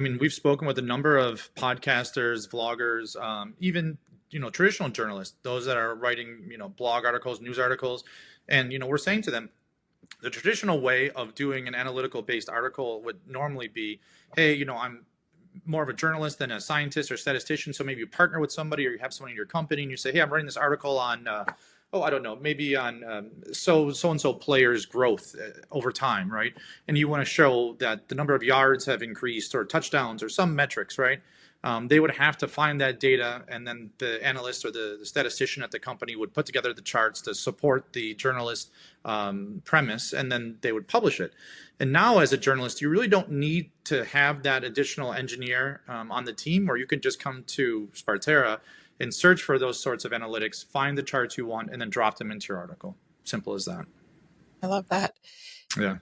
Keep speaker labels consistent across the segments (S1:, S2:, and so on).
S1: I mean, we've spoken with a number of podcasters, vloggers, even traditional journalists, those that are writing blog articles, news articles, and we're saying to them, the traditional way of doing an analytical based article would normally be, hey, I'm more of a journalist than a scientist or statistician, so maybe you partner with somebody or you have someone in your company and you say, hey, I'm writing this article on oh, I don't know, maybe on so and so players' growth over time, right? And you want to show that the number of yards have increased or touchdowns or some metrics, right? They would have to find that data, and then the analyst or the statistician at the company would put together the charts to support the journalist premise, and then they would publish it. And now, as a journalist, you really don't need to have that additional engineer on the team, or you can just come to Spartara and search for those sorts of analytics, find the charts you want, and then drop them into your article. Simple as that.
S2: I love that.
S1: Yeah.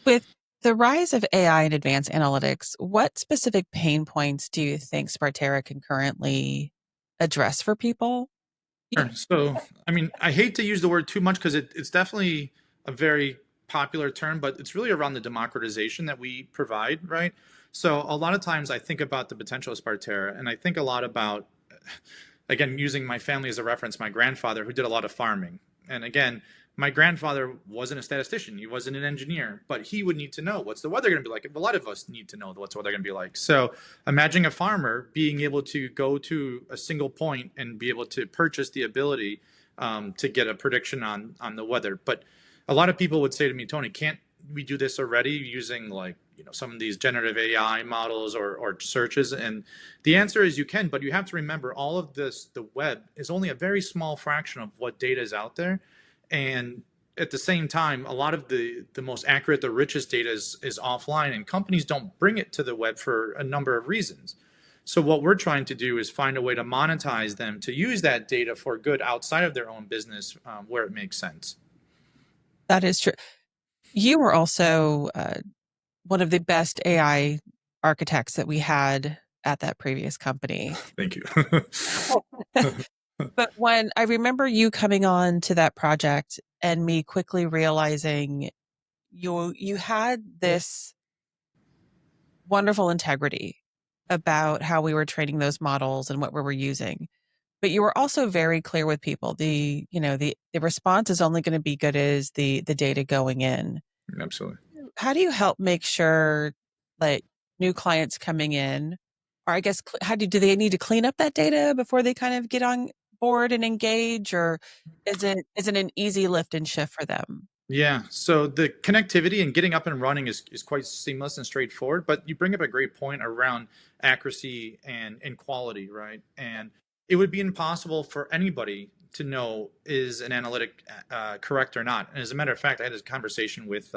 S2: With the rise of AI and advanced analytics, what specific pain points do you think Spartara can currently address for people?
S1: Sure. So, I mean, I hate to use the word too much because it's definitely a very popular term, but it's really around the democratization that we provide, right? So, a lot of times I think about the potential of Spartara, and I think a lot about, again, using my family as a reference, my grandfather who did a lot of farming. And again, my grandfather wasn't a statistician, he wasn't an engineer, but he would need to know what's the weather going to be like. A lot of us need to know what's the weather going to be like. So imagine a farmer being able to go to a single point and be able to purchase the ability to get a prediction on the weather. But a lot of people would say to me, Tony, can't we do this already using like some of these generative AI models or searches? And the answer is you can, but you have to remember all of this, the web is only a very small fraction of what data is out there. And at the same time, a lot of the most accurate, the richest data is offline, and companies don't bring it to the web for a number of reasons. So what we're trying to do is find a way to monetize them to use that data for good outside of their own business where it makes sense.
S2: That is true. You were also one of the best AI architects that we had at that previous company.
S1: Thank you.
S2: But when I remember you coming on to that project and me quickly realizing you had this wonderful integrity about how we were training those models and what we were using. But you were also very clear with people. The response is only going to be good as the data going in.
S1: Absolutely.
S2: How do you help make sure like new clients coming in, or I guess do they need to clean up that data before they kind of get on board and engage, or is it an easy lift and shift for them?
S1: Yeah, so the connectivity and getting up and running is quite seamless and straightforward, but you bring up a great point around accuracy and quality, right? And it would be impossible for anybody to know is an analytic correct or not. And as a matter of fact, I had this conversation with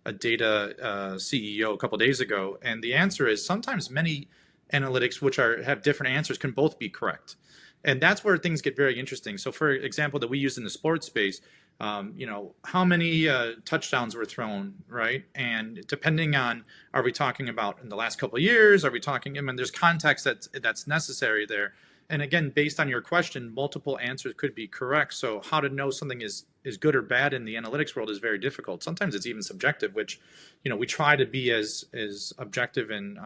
S1: a data CEO a couple of days ago, and the answer is sometimes many analytics, which have different answers, can both be correct. And that's where things get very interesting. So, for example, that we use in the sports space, how many touchdowns were thrown, right? And depending on, are we talking about in the last couple of years? Are we talking, I mean, there's context that's necessary there. And again, based on your question, multiple answers could be correct. So how to know something is good or bad in the analytics world is very difficult. Sometimes it's even subjective, which, we try to be as objective and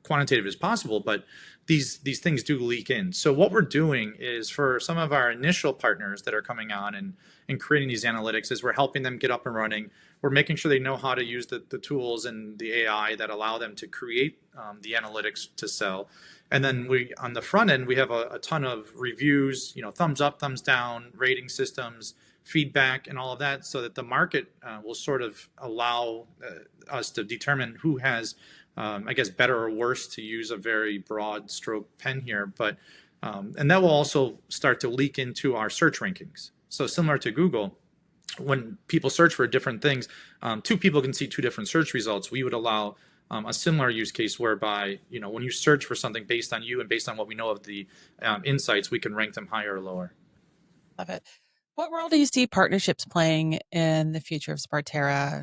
S1: quantitative as possible, but these things do leak in. So what we're doing is for some of our initial partners that are coming on and creating these analytics is we're helping them get up and running. We're making sure they know how to use the tools and the AI that allow them to create the analytics to sell. And then we, on the front end, we have a ton of reviews, thumbs up, thumbs down, rating systems, feedback, and all of that, so that the market will sort of allow us to determine who has I guess better or worse, to use a very broad stroke pen here, but and that will also start to leak into our search rankings. So similar to Google, when people search for different things, two people can see two different search results. We would allow a similar use case whereby, when you search for something based on you and based on what we know of the insights, we can rank them higher or lower.
S2: Love it. What role do you see partnerships playing in the future of Spartara?